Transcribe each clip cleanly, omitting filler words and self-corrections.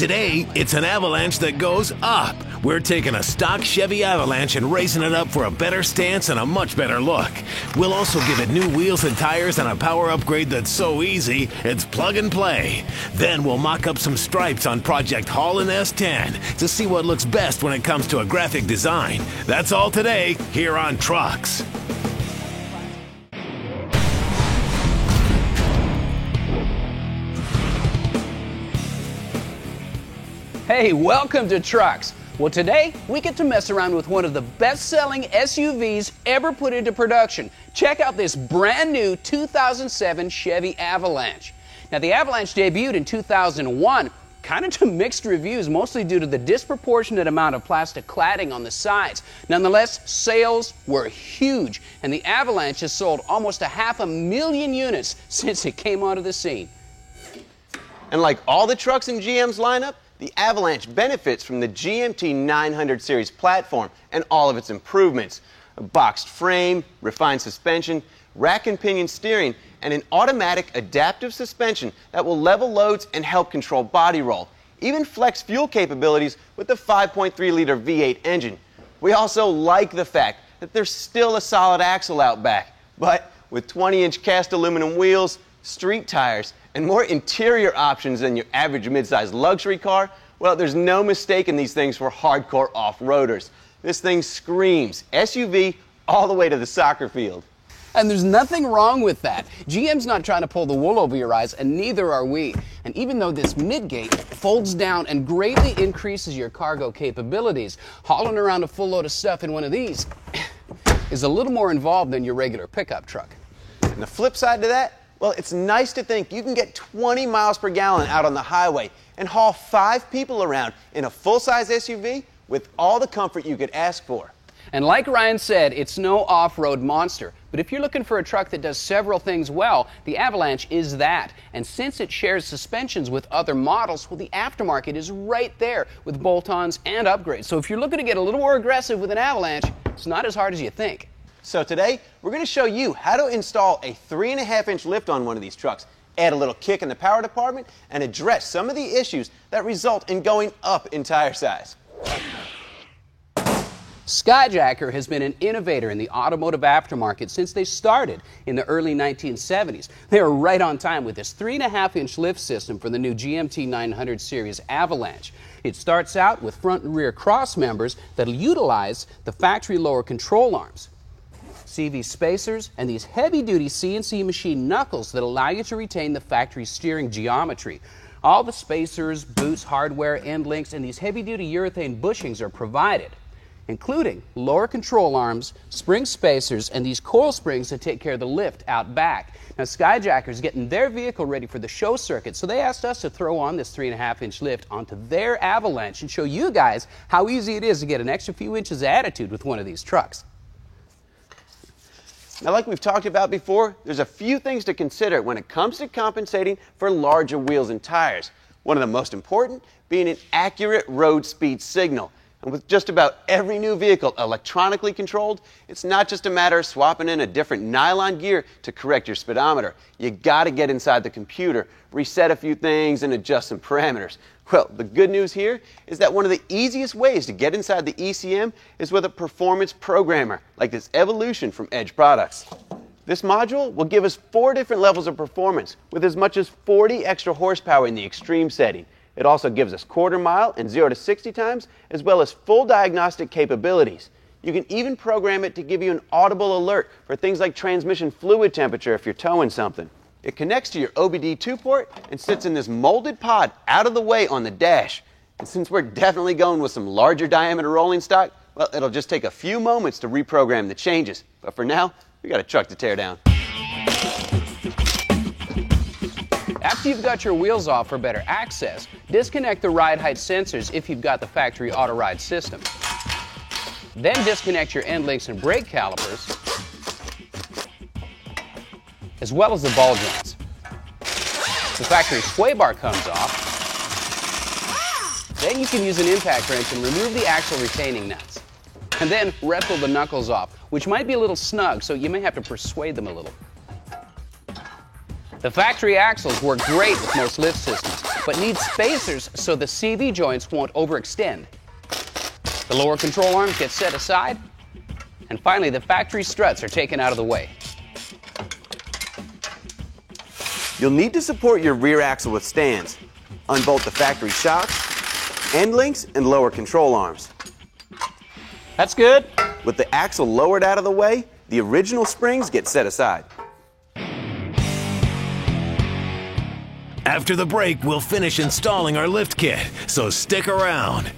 Today, it's an Avalanche that goes up. We're taking a stock Chevy Avalanche and raising it up for a better stance and a much better look. We'll also give it new wheels and tires and a power upgrade that's so easy, it's plug and play. Then we'll mock up some stripes on Project Holland S10 to see what looks best when it comes to a graphic design. That's all today here on Trucks. Hey, welcome to Trucks. Well, today we get to mess around with one of the best-selling SUVs ever put into production. Check out this brand new 2007 Chevy Avalanche. Now, the Avalanche debuted in 2001, kind of to mixed reviews, mostly due to the disproportionate amount of plastic cladding on the sides. Nonetheless, sales were huge, and the Avalanche has sold almost 500,000 units since it came onto the scene. And like all the trucks in GM's lineup, the Avalanche benefits from the GMT 900 series platform and all of its improvements. A boxed frame, refined suspension, rack and pinion steering, and an automatic adaptive suspension that will level loads and help control body roll. Even flex fuel capabilities with the 5.3-liter V8 engine. We also like the fact that there's still a solid axle out back, but with 20-inch cast aluminum wheels, street tires, and more interior options than your average midsize luxury car, well, there's no mistaking these things for hardcore off-roaders. This thing screams SUV all the way to the soccer field. And there's nothing wrong with that. GM's not trying to pull the wool over your eyes, and neither are we. And even though this midgate folds down and greatly increases your cargo capabilities, hauling around a full load of stuff in one of these is a little more involved than your regular pickup truck. And the flip side to that, well, it's nice to think you can get 20 miles per gallon out on the highway and haul 5 people around in a full-size SUV with all the comfort you could ask for. And like Ryan said, it's no off-road monster. But if you're looking for a truck that does several things well, the Avalanche is that. And since it shares suspensions with other models, well, the aftermarket is right there with bolt-ons and upgrades. So if you're looking to get a little more aggressive with an Avalanche, it's not as hard as you think. So today, we're going to show you how to install a 3.5-inch lift on one of these trucks, add a little kick in the power department, and address some of the issues that result in going up in tire size. Skyjacker has been an innovator in the automotive aftermarket since they started in the early 1970s. They are right on time with this 3.5-inch lift system for the new GMT 900 series Avalanche. It starts out with front and rear cross members that will utilize the factory lower control arms, CV spacers, and these heavy-duty CNC machine knuckles that allow you to retain the factory steering geometry. All the spacers, boots, hardware, end links, and these heavy-duty urethane bushings are provided, including lower control arms, spring spacers, and these coil springs to take care of the lift out back. Now, Skyjacker's getting their vehicle ready for the show circuit, so they asked us to throw on this 3.5-inch lift onto their Avalanche and show you guys how easy it is to get an extra few inches of attitude with one of these trucks. Now, like we've talked about before, there's a few things to consider when it comes to compensating for larger wheels and tires. One of the most important being an accurate road speed signal. And with just about every new vehicle electronically controlled, it's not just a matter of swapping in a different nylon gear to correct your speedometer. You got to get inside the computer, reset a few things, and adjust some parameters. Well, the good news here is that one of the easiest ways to get inside the ECM is with a performance programmer, like this Evolution from Edge Products. This module will give us 4 different levels of performance, with as much as 40 extra horsepower in the extreme setting. It also gives us quarter mile and 0 to 60 times, as well as full diagnostic capabilities. You can even program it to give you an audible alert for things like transmission fluid temperature if you're towing something. It connects to your OBD2 port and sits in this molded pod out of the way on the dash. And since we're definitely going with some larger diameter rolling stock, well, it'll just take a few moments to reprogram the changes. But for now, we got a truck to tear down. After you've got your wheels off for better access, disconnect the ride height sensors if you've got the factory auto ride system. Then disconnect your end links and brake calipers, as well as the ball joints. The factory sway bar comes off. Then you can use an impact wrench and remove the axle retaining nuts. And then wrestle the knuckles off, which might be a little snug, so you may have to persuade them a little. The factory axles work great with most lift systems, but need spacers so the CV joints won't overextend. The lower control arms get set aside, and finally the factory struts are taken out of the way. You'll need to support your rear axle with stands. Unbolt the factory shocks, end links, and lower control arms. That's good. With the axle lowered out of the way, the original springs get set aside. After the break, we'll finish installing our lift kit, so stick around.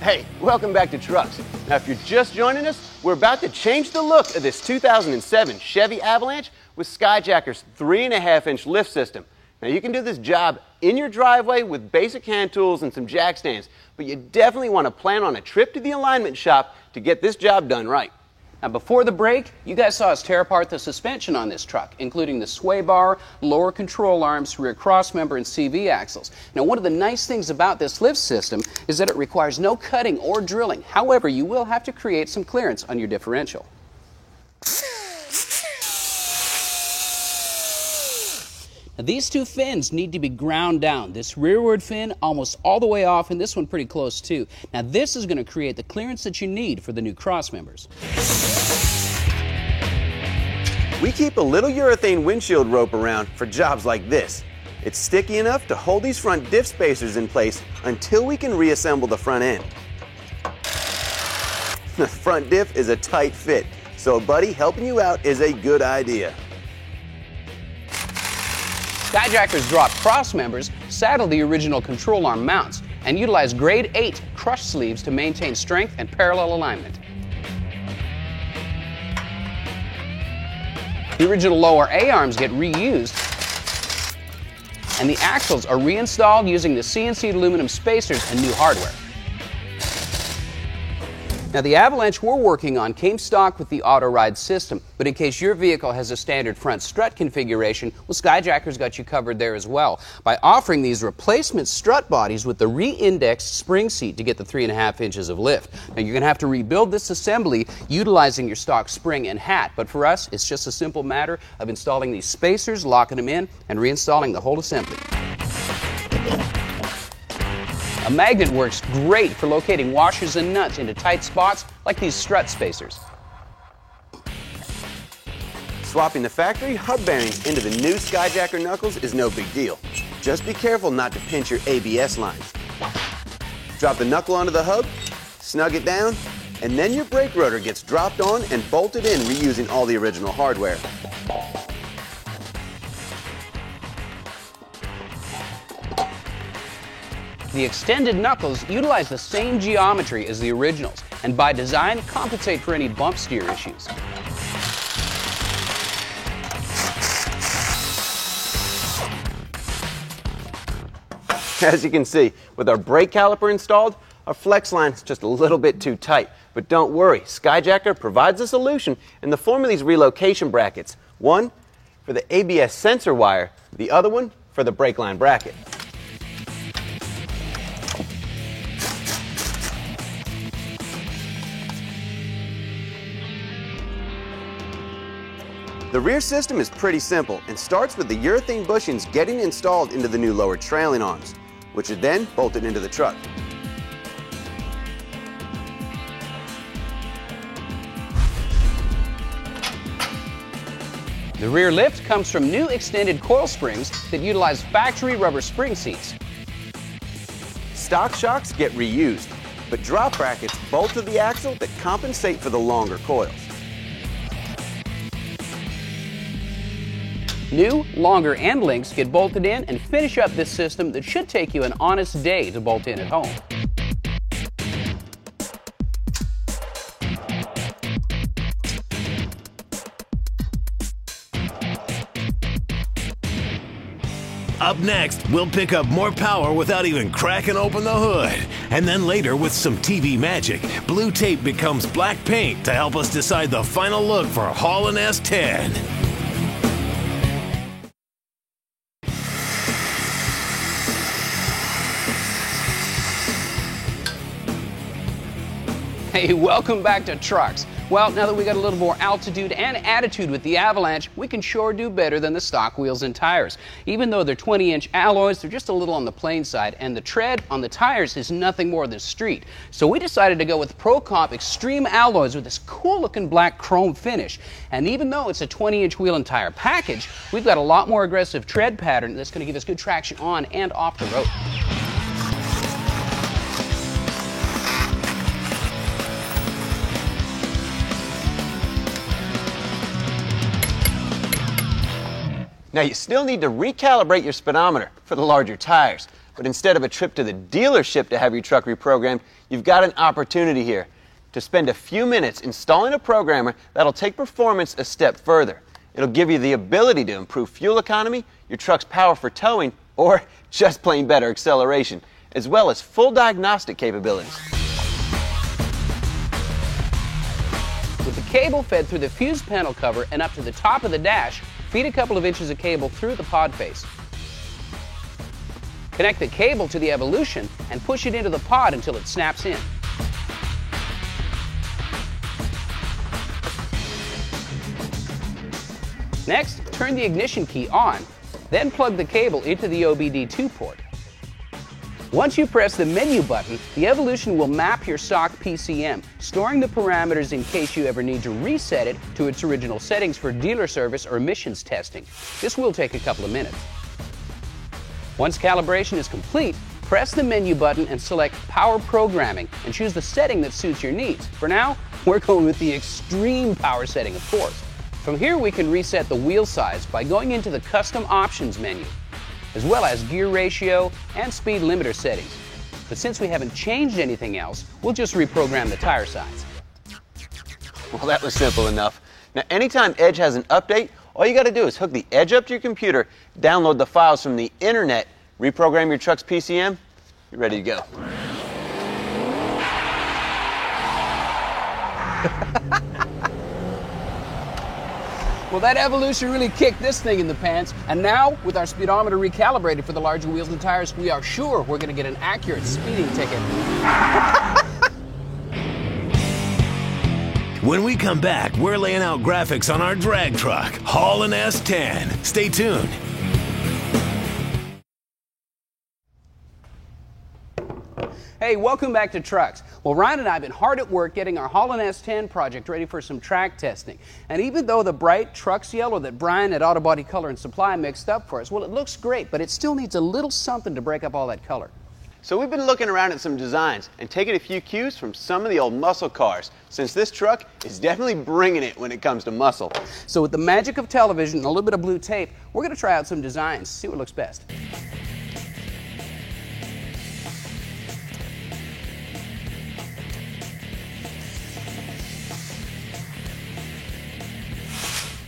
Hey, welcome back to Trucks. Now, if you're just joining us, we're about to change the look of this 2007 Chevy Avalanche with Skyjacker's 3.5-inch lift system. Now, you can do this job in your driveway with basic hand tools and some jack stands, but you definitely want to plan on a trip to the alignment shop to get this job done right. Now, before the break, you guys saw us tear apart the suspension on this truck, including the sway bar, lower control arms, rear crossmember, and CV axles. Now, one of the nice things about this lift system is that it requires no cutting or drilling. However, you will have to create some clearance on your differential. Now, these two fins need to be ground down. This rearward fin almost all the way off, and this one pretty close too. Now, this is going to create the clearance that you need for the new cross members. We keep a little urethane windshield rope around for jobs like this. It's sticky enough to hold these front diff spacers in place until we can reassemble the front end. The front diff is a tight fit, so a buddy helping you out is a good idea. Skyjacker's drop cross members saddle the original control arm mounts and utilize grade 8 crush sleeves to maintain strength and parallel alignment. The original lower A-arms get reused, and the axles are reinstalled using the CNC aluminum spacers and new hardware. Now, the Avalanche we're working on came stock with the AutoRide system, but in case your vehicle has a standard front strut configuration, well, Skyjacker's got you covered there as well by offering these replacement strut bodies with the re-indexed spring seat to get the 3.5 inches of lift. Now, you're going to have to rebuild this assembly utilizing your stock spring and hat, but for us, it's just a simple matter of installing these spacers, locking them in, and reinstalling the whole assembly. A magnet works great for locating washers and nuts into tight spots like these strut spacers. Swapping the factory hub bearings into the new Skyjacker knuckles is no big deal. Just be careful not to pinch your ABS lines. Drop the knuckle onto the hub, snug it down, and then your brake rotor gets dropped on and bolted in reusing all the original hardware. The extended knuckles utilize the same geometry as the originals, and by design compensate for any bump steer issues. As you can see, with our brake caliper installed, our flex line is just a little bit too tight. But don't worry, Skyjacker provides a solution in the form of these relocation brackets. One for the ABS sensor wire, the other one for the brake line bracket. The rear system is pretty simple and starts with the urethane bushings getting installed into the new lower trailing arms, which are then bolted into the truck. The rear lift comes from new extended coil springs that utilize factory rubber spring seats. Stock shocks get reused, but drop brackets bolt to the axle that compensate for the longer coils. New, longer end links get bolted in and finish up this system that should take you an honest day to bolt in at home. Up next, we'll pick up more power without even cracking open the hood. And then later, with some TV magic, blue tape becomes black paint to help us decide the final look for Holland S10. Hey, welcome back to Trucks. Well, now that we got a little more altitude and attitude with the Avalanche, we can sure do better than the stock wheels and tires. Even though they're 20-inch alloys, they're just a little on the plain side, and the tread on the tires is nothing more than street. So we decided to go with ProComp Extreme Alloys with this cool-looking black chrome finish. And even though it's a 20-inch wheel and tire package, we've got a lot more aggressive tread pattern that's going to give us good traction on and off the road. Now, you still need to recalibrate your speedometer for the larger tires, but instead of a trip to the dealership to have your truck reprogrammed, you've got an opportunity here to spend a few minutes installing a programmer that'll take performance a step further. It'll give you the ability to improve fuel economy, your truck's power for towing, or just plain better acceleration, as well as full diagnostic capabilities. With the cable fed through the fuse panel cover and up to the top of the dash, feed a couple of inches of cable through the pod face. Connect the cable to the Evolution and push it into the pod until it snaps in. Next, turn the ignition key on, then plug the cable into the OBD2 port. Once you press the menu button, the Evolution will map your stock PCM, storing the parameters in case you ever need to reset it to its original settings for dealer service or emissions testing. This will take a couple of minutes. Once calibration is complete, press the menu button and select Power Programming and choose the setting that suits your needs. For now, we're going with the Extreme Power setting, of course. From here, we can reset the wheel size by going into the Custom Options menu, as well as gear ratio and speed limiter settings. But since we haven't changed anything else, we'll just reprogram the tire size. Well, that was simple enough. Now, anytime Edge has an update, all you got to do is hook the Edge up to your computer, download the files from the internet, reprogram your truck's PCM, you're ready to go. Well, that Evolution really kicked this thing in the pants, and now, with our speedometer recalibrated for the larger wheels and tires, we are sure we're going to get an accurate speeding ticket. When we come back, we're laying out graphics on our drag truck, Holland S10. Stay tuned. Hey, welcome back to Trucks. Well, Ryan and I have been hard at work getting our Holland S10 project ready for some track testing. And even though the bright Trucks yellow that Brian at Auto Body Color and Supply mixed up for us, well, it looks great, but it still needs a little something to break up all that color. So we've been looking around at some designs and taking a few cues from some of the old muscle cars, since this truck is definitely bringing it when it comes to muscle. So with the magic of television and a little bit of blue tape, we're going to try out some designs, see what looks best.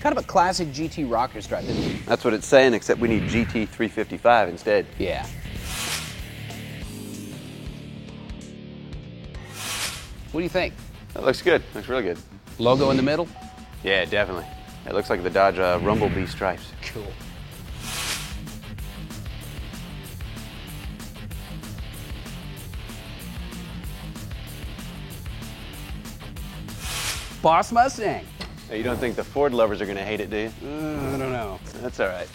Kind of a classic GT rocker stripe, isn't it? That's what it's saying, except we need GT 355 instead. Yeah. What do you think? That looks good. Looks really good. Logo in the middle? Yeah, definitely. It looks like the Dodge Rumblebee stripes. Cool. Boss Mustang. Hey, you don't think the Ford lovers are going to hate it, do you? I don't know. That's all right.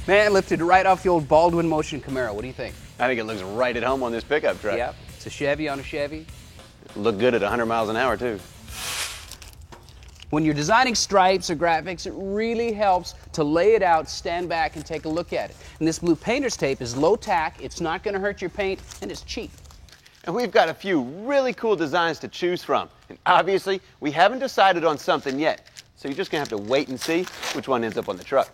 Man, lifted right off the old Baldwin Motion Camaro. What do you think? I think it looks right at home on this pickup truck. Yep. It's a Chevy on a Chevy. Look good at 100 miles an hour, too. When you're designing stripes or graphics, it really helps to lay it out, stand back, and take a look at it. And this blue painter's tape is low tack, it's not going to hurt your paint, and it's cheap. And we've got a few really cool designs to choose from. And obviously, we haven't decided on something yet. So you're just going to have to wait and see which one ends up on the truck.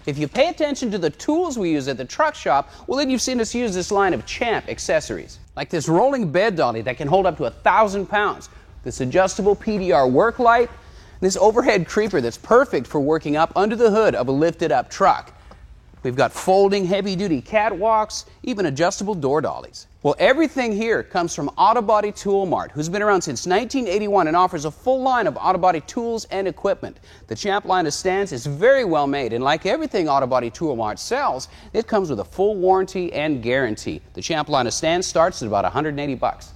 If you pay attention to the tools we use at the truck shop, well, then you've seen us use this line of Champ accessories, like this rolling bed dolly that can hold up to 1,000 pounds, this adjustable PDR work light, this overhead creeper that's perfect for working up under the hood of a lifted up truck. We've got folding heavy-duty catwalks, even adjustable door dollies. Well, everything here comes from Autobody Tool Mart, who's been around since 1981 and offers a full line of Autobody tools and equipment. The Champ line of stands is very well made, and like everything Autobody Tool Mart sells, it comes with a full warranty and guarantee. The Champ line of stands starts at about $180.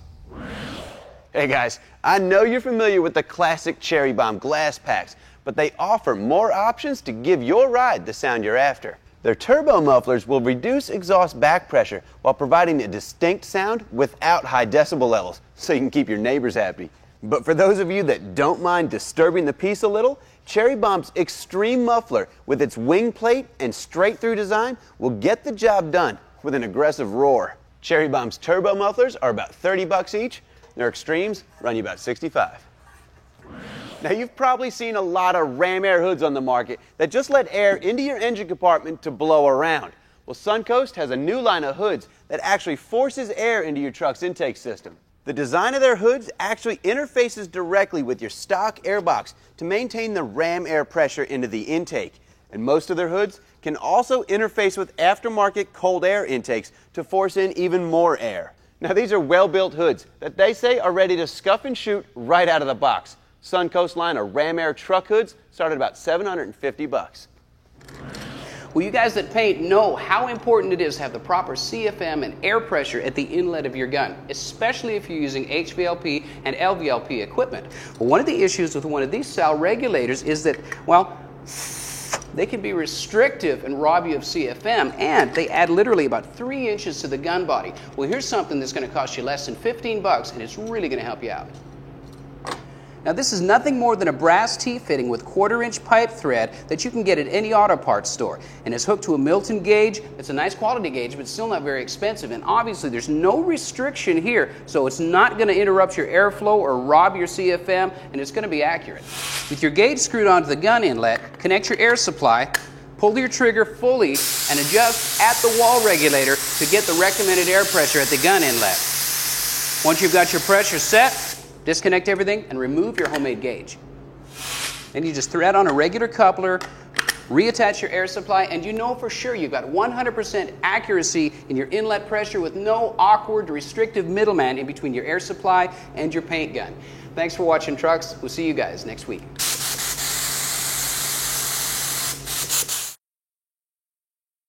Hey guys, I know you're familiar with the classic Cherry Bomb glass packs, but they offer more options to give your ride the sound you're after. Their turbo mufflers will reduce exhaust back pressure while providing a distinct sound without high decibel levels, so you can keep your neighbors happy. But for those of you that don't mind disturbing the peace a little, Cherry Bomb's Extreme Muffler with its wing plate and straight-through design will get the job done with an aggressive roar. Cherry Bomb's turbo mufflers are about $30 each. Their Extremes run you about $65. Now, you've probably seen a lot of ram air hoods on the market that just let air into your engine compartment to blow around. Well, Suncoast has a new line of hoods that actually forces air into your truck's intake system. The design of their hoods actually interfaces directly with your stock airbox to maintain the ram air pressure into the intake. And most of their hoods can also interface with aftermarket cold air intakes to force in even more air. Now, these are well-built hoods that they say are ready to scuff and shoot right out of the box. Suncoast line of Ram Air truck hoods start at about $750. Well, you guys that paint know how important it is to have the proper CFM and air pressure at the inlet of your gun, especially if you're using HVLP and LVLP equipment. Well, one of the issues with one of these style regulators is that, well, they can be restrictive and rob you of CFM, and they add literally about 3 inches to the gun body. Well, here's something that's going to cost you less than $15, and it's really going to help you out. Now, this is nothing more than a brass T-fitting with 1/4-inch pipe thread that you can get at any auto parts store. And it's hooked to a Milton gauge. It's a nice quality gauge, but still not very expensive. And obviously, there's no restriction here, so it's not going to interrupt your airflow or rob your CFM, and it's going to be accurate. With your gauge screwed onto the gun inlet, connect your air supply, pull your trigger fully, and adjust at the wall regulator to get the recommended air pressure at the gun inlet. Once you've got your pressure set, disconnect everything and remove your homemade gauge. Then you just thread on a regular coupler, reattach your air supply, and you know for sure you've got 100% accuracy in your inlet pressure with no awkward, restrictive middleman in between your air supply and your paint gun. Thanks for watching Trucks. We'll see you guys next week.